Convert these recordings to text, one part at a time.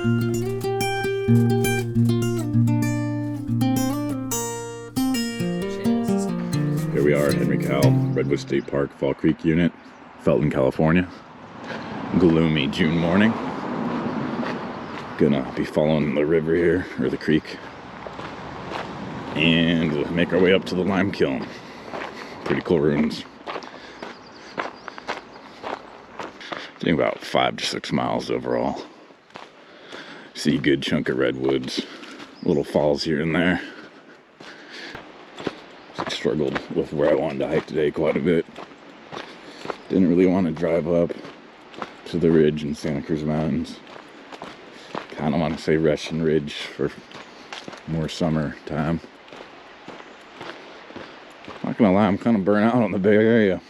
Here we are, Henry Cowell, Redwood State Park, Fall Creek Unit, Felton, California. Gloomy June morning. Gonna be following the river here, or the creek, and we'll make our way up to the limekiln. Pretty cool ruins. I think about 5 to 6 miles overall. See a good chunk of redwoods, little falls here and there. Struggled with where I wanted to hike today quite a bit. Didn't really want to drive up to the ridge in Santa Cruz Mountains. Kind of want to say Russian Ridge for more summer time. Not gonna lie, I'm kind of burnt out on the Bay Area.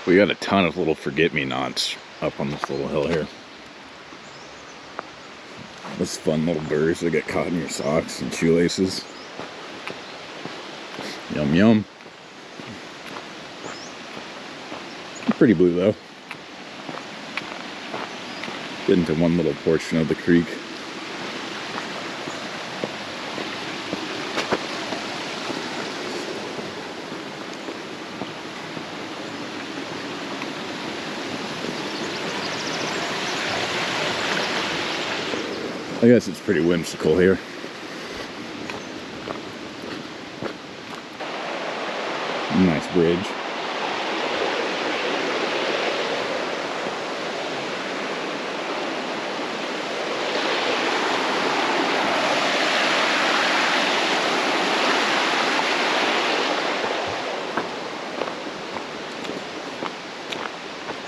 We got a ton of little forget-me-nots up on this little hill here. Those fun little burrs that get caught in your socks and shoelaces. Yum yum. Pretty blue though. Get into one little portion of the creek. I guess it's pretty whimsical here. Nice bridge.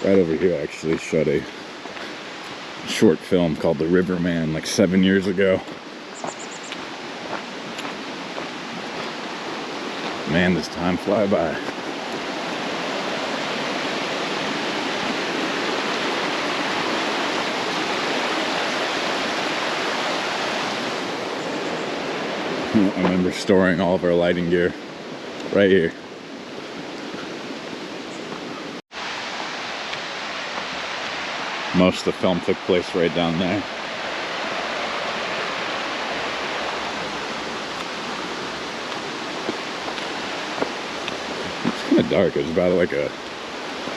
Right over here, I actually shot a short film called The Riverman like 7 years ago. Man, does time fly by. I remember storing all of our lighting gear right here. Most of the film took place right down there. It's kind of dark. It was about like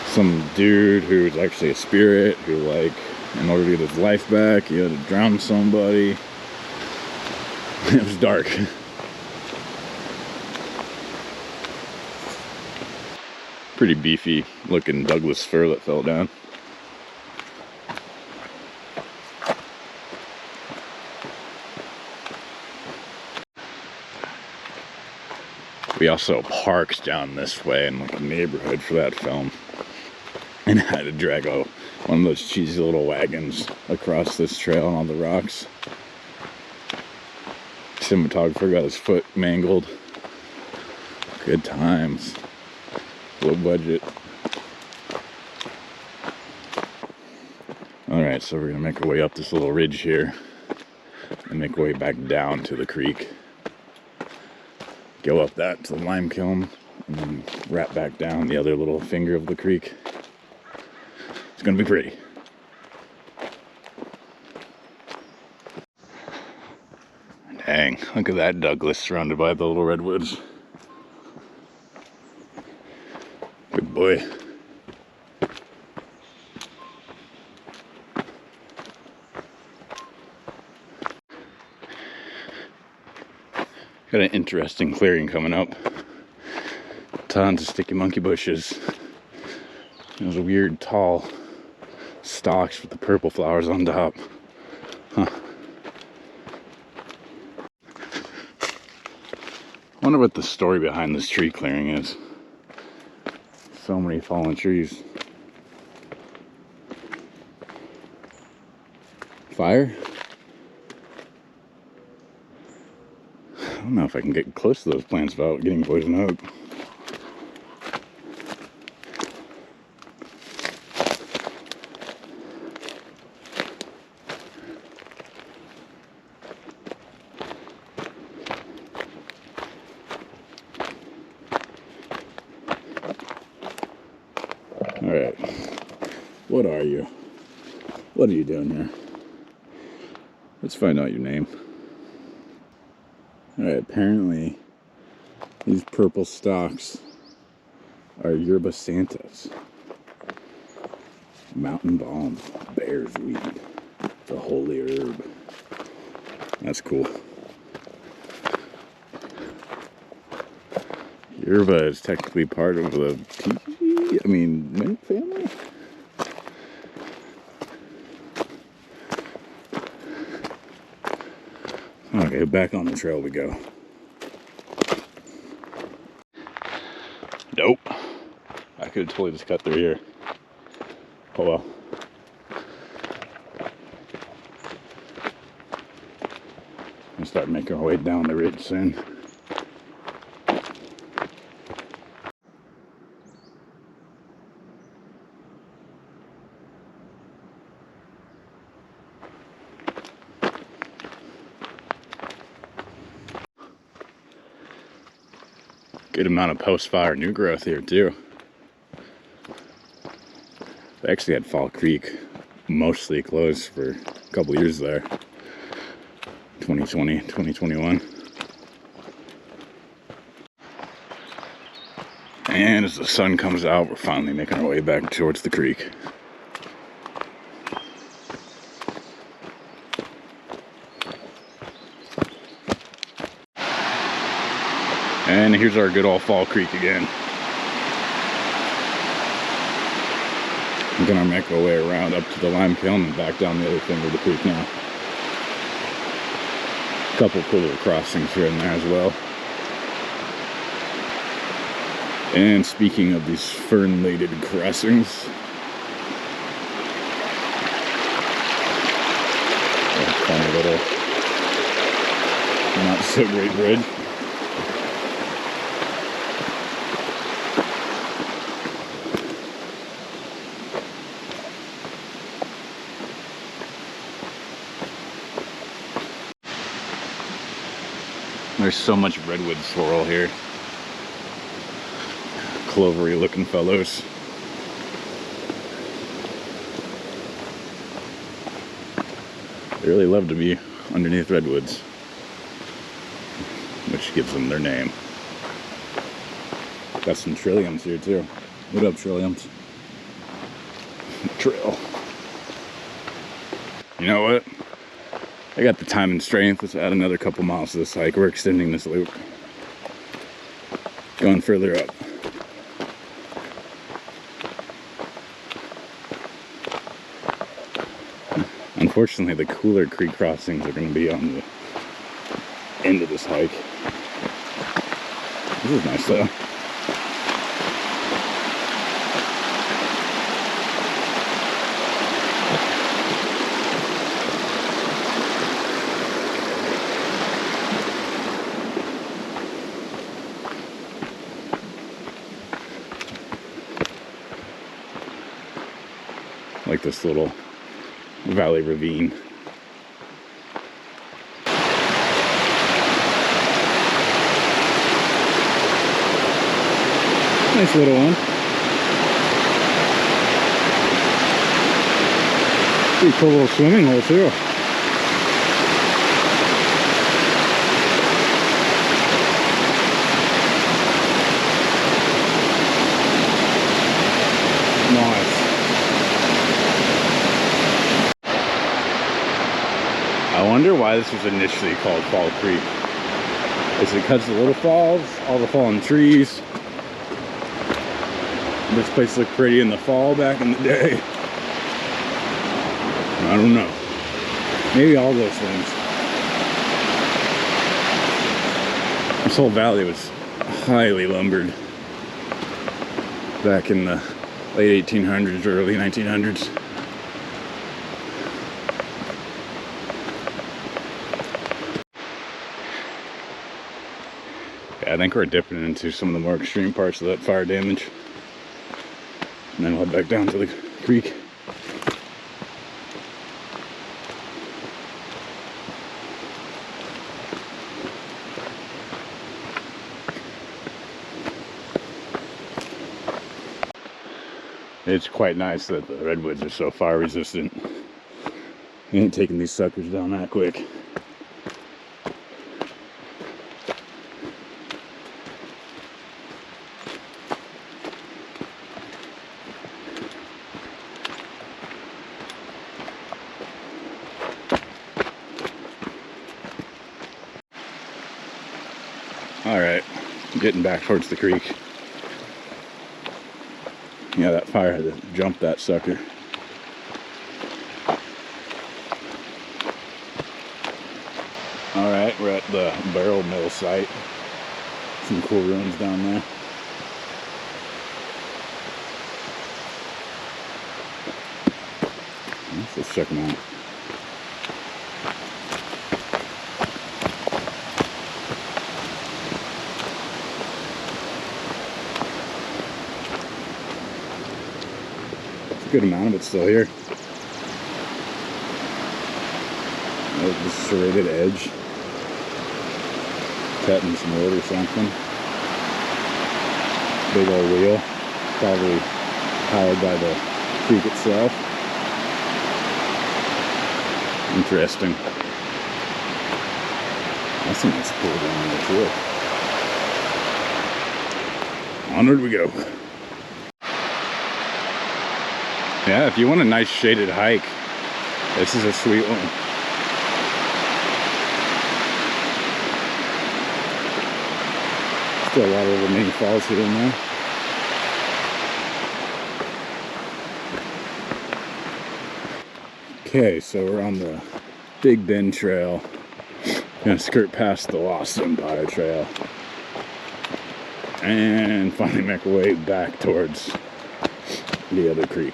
some dude who was actually a spirit who, like, in order to get his life back, he had to drown somebody. It was dark. Pretty beefy looking Douglas fir that fell down. We also parked down this way in like a neighborhood for that film, and had to drag one of those cheesy little wagons across this trail on all the rocks. Cinematographer got his foot mangled. Good times. Low budget. Alright, so we're gonna make our way up this little ridge here and make our way back down to the creek. Go up that to the limekiln and then wrap back down the other little finger of the creek. It's gonna be pretty. Dang, look at that Douglas surrounded by the little redwoods. Good boy. Got an interesting clearing coming up. Tons of sticky monkey bushes. Those weird tall stalks with the purple flowers on top. Huh. Wonder what the story behind this tree clearing is. So many fallen trees. Fire? I don't know if I can get close to those plants without getting poison oak. Alright, What are you? What are you doing here? Let's find out your name. Alright, apparently these purple stalks are yerba santas. Mountain balm, bear's weed, the holy herb. That's cool. Yerba is technically part of the mint family? Okay, back on the trail we go. Nope. I could have totally just cut through here. Oh well. We'll start making our way down the ridge soon. Good amount of post-fire new growth here too. They actually had Fall Creek mostly closed for a couple years there. 2020, 2021. And as the sun comes out, we're finally making our way back towards the creek. And here's our good old Fall Creek again. We're gonna make our way around up to the limekiln and back down the other finger of the creek now. A couple cool little crossings here and there as well. And speaking of these fern-laden crossings, a funny little not so great bridge. There's so much redwood sorrel here. Clovery looking fellows. They really love to be underneath redwoods, which gives them their name. Got some trilliums here too. What up, trilliums? Trail. You know what? I got the time and strength. Let's add another couple miles to this hike. We're extending this loop. Going further up. Unfortunately, the cooler creek crossings are going to be on the end of this hike. This is nice though. Like this little valley ravine. Nice little one. Pretty cool little swimming hole too. Nice. I wonder why this was initially called Fall Creek. Is it because of the little falls, all the fallen trees? This place looked pretty in the fall back in the day. I don't know. Maybe all those things. This whole valley was highly lumbered back in the late 1800s or early 1900s. Yeah, I think we're dipping into some of the more extreme parts of that fire damage. And then we'll head back down to the creek. It's quite nice that the redwoods are so fire resistant. You ain't taking these suckers down that quick. Alright, getting back towards the creek. Yeah, that fire had to jump that sucker. Alright, we're at the barrel mill site. Some cool ruins down there. Let's check them out. It's a good amount of it still here. The serrated edge. Cutting some wood or something. Big old wheel. Probably powered by the creek itself. Interesting. That's a nice pool down there too. Onward we go. Yeah, if you want a nice shaded hike, this is a sweet one. Still a lot of little mini falls here and there. Okay, so we're on the Big Bend Trail. Gonna skirt past the Lost Empire Trail. And finally make our way back towards the other creek.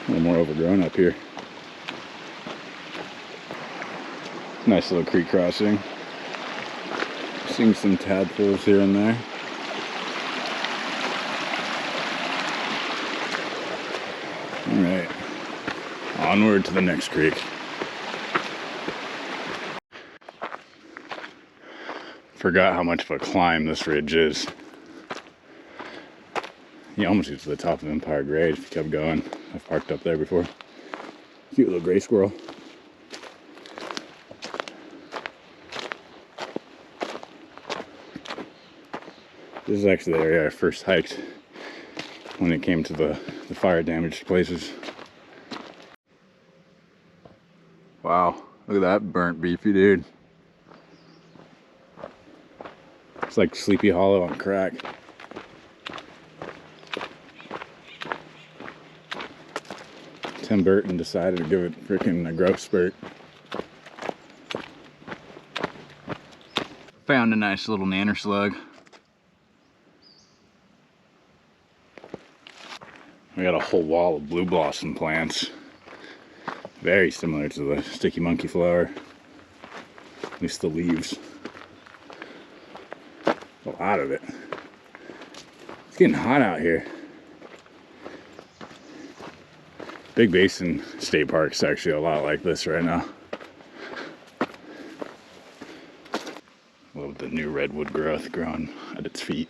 A little more overgrown up here. Nice little creek crossing. Seeing some tadpoles here and there. Alright, onward to the next creek. Forgot how much of a climb this ridge is. You almost get to the top of Empire Grade if you kept going. I've parked up there before. Cute little gray squirrel. This is actually the area I first hiked when it came to the fire damaged places. Wow, look at that burnt beefy dude. It's like Sleepy Hollow on crack. Tim Burton decided to give it freaking a growth spurt. Found a nice little nanner slug. We got a whole wall of blue blossom plants. Very similar to the sticky monkey flower. At least the leaves. A lot of it. It's getting hot out here. Big Basin State Park's actually a lot like this right now. Love the new redwood growth growing at its feet.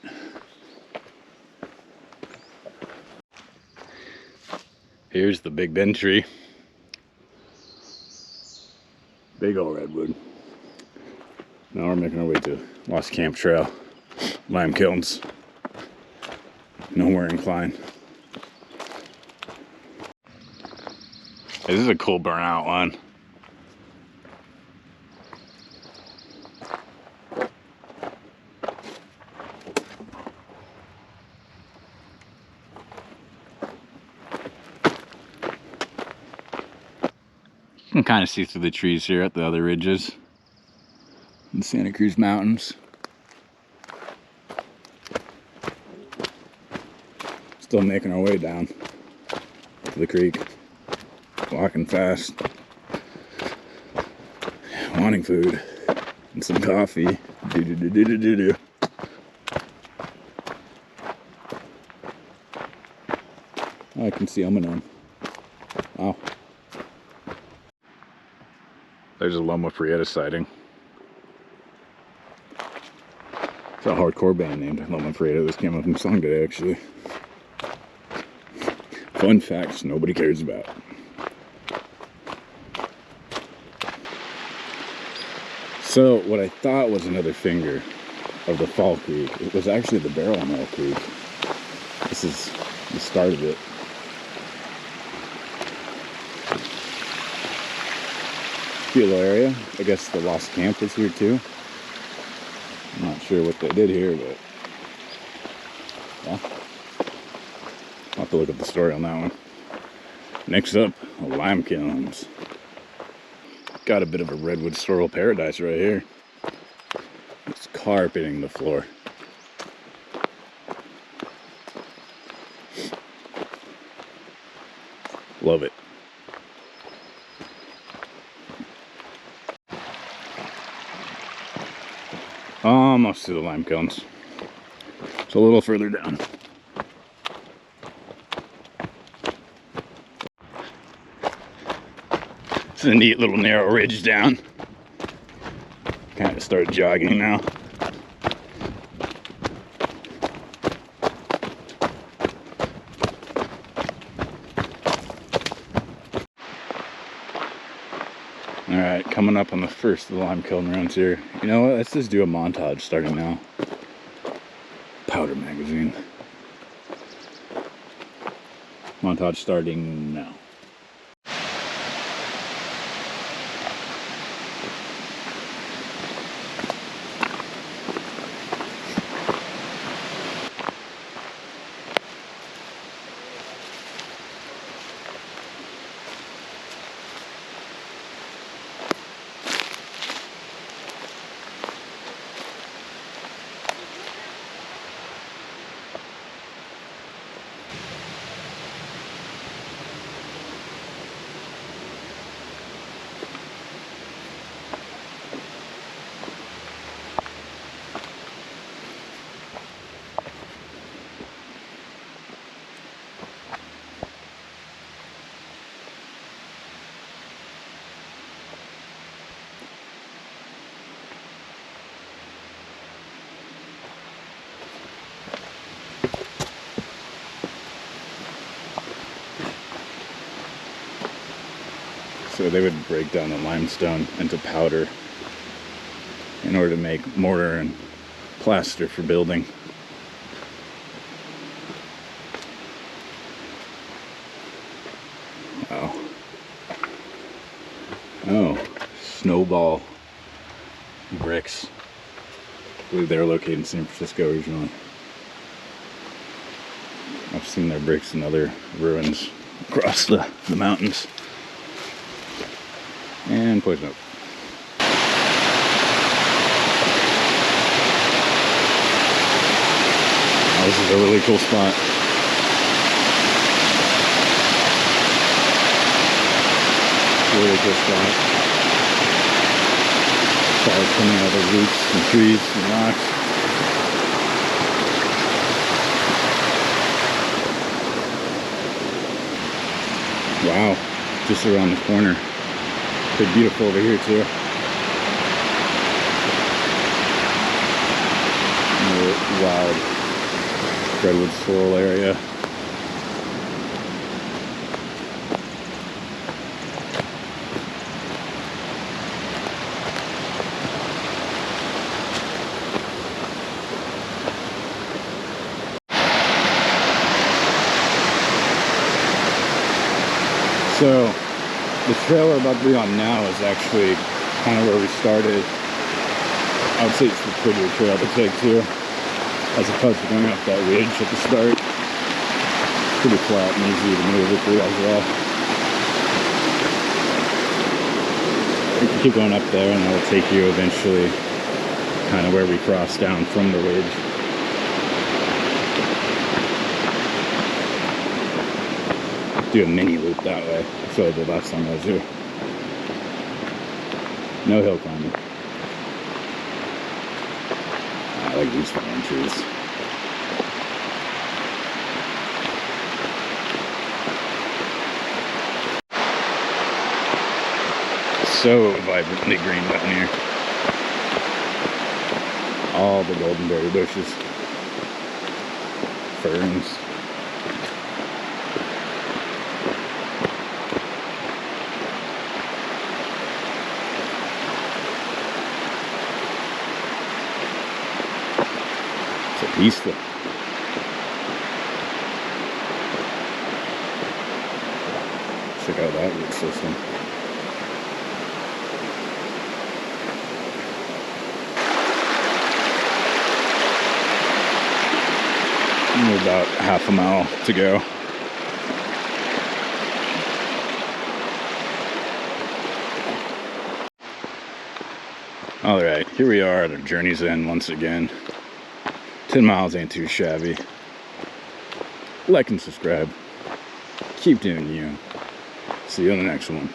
Here's the Big Bend tree. Big old redwood. Now we're making our way to Lost Camp Trail. Lime kilns. Nowhere incline. Hey, this is a cool burnout one. You can kind of see through the trees here at the other ridges in Santa Cruz Mountains. Still making our way down to the creek. Walking fast. Wanting food and some coffee. Do-do-do-do-do-do. Oh, I can see M&M. Wow. There's a Loma Prieta sighting. It's a hardcore band named Loma Fredo. This came up in the song today, actually. Fun facts nobody cares about. So, what I thought was another finger of the Fall Creek, it was actually the Barrel Mill Creek. This is the start of it. Cute little area. I guess the Lost Camp is here too. I'm not sure what they did here, but yeah. I'll have to look up the story on that one. Next up, lime kilns. Got a bit of a redwood sorrel paradise right here. It's carpeting the floor. Love it. Almost to the lime kilns. It's a little further down. It's a neat little narrow ridge down. Kind of start jogging now. Alright, coming up on the first of the lime kiln runs here. You know what? Let's just do a montage starting now. Powder magazine. Montage starting now. So they would break down the limestone into powder in order to make mortar and plaster for building. Wow. Oh, snowball bricks. I believe they were located in San Francisco originally. I've seen their bricks in other ruins across the mountains. And poison oak. Oh, this is a really cool spot. Really cool spot. Fog coming out of the roots and trees and rocks. Wow, just around the corner. Pretty beautiful over here too. Wild redwood sorrel area. So the trail we're about to be on now is actually kind of where we started. I would say it's the prettier trail to take too, as opposed to going up that ridge at the start. Pretty flat and easy to move it through as well. You can keep going up there and that'll take you eventually kind of where we cross down from the ridge. Do a mini loop that way. I feel like the last time I was here. No hill climbing. I like these fallen trees. So vibrantly green down here. All the goldenberry bushes. Ferns. It's peaceful. Check out that root system. About half a mile to go. Alright, here we are at our journey's end once again. 10 miles ain't too shabby. Like and subscribe. Keep doing you. See you on the next one.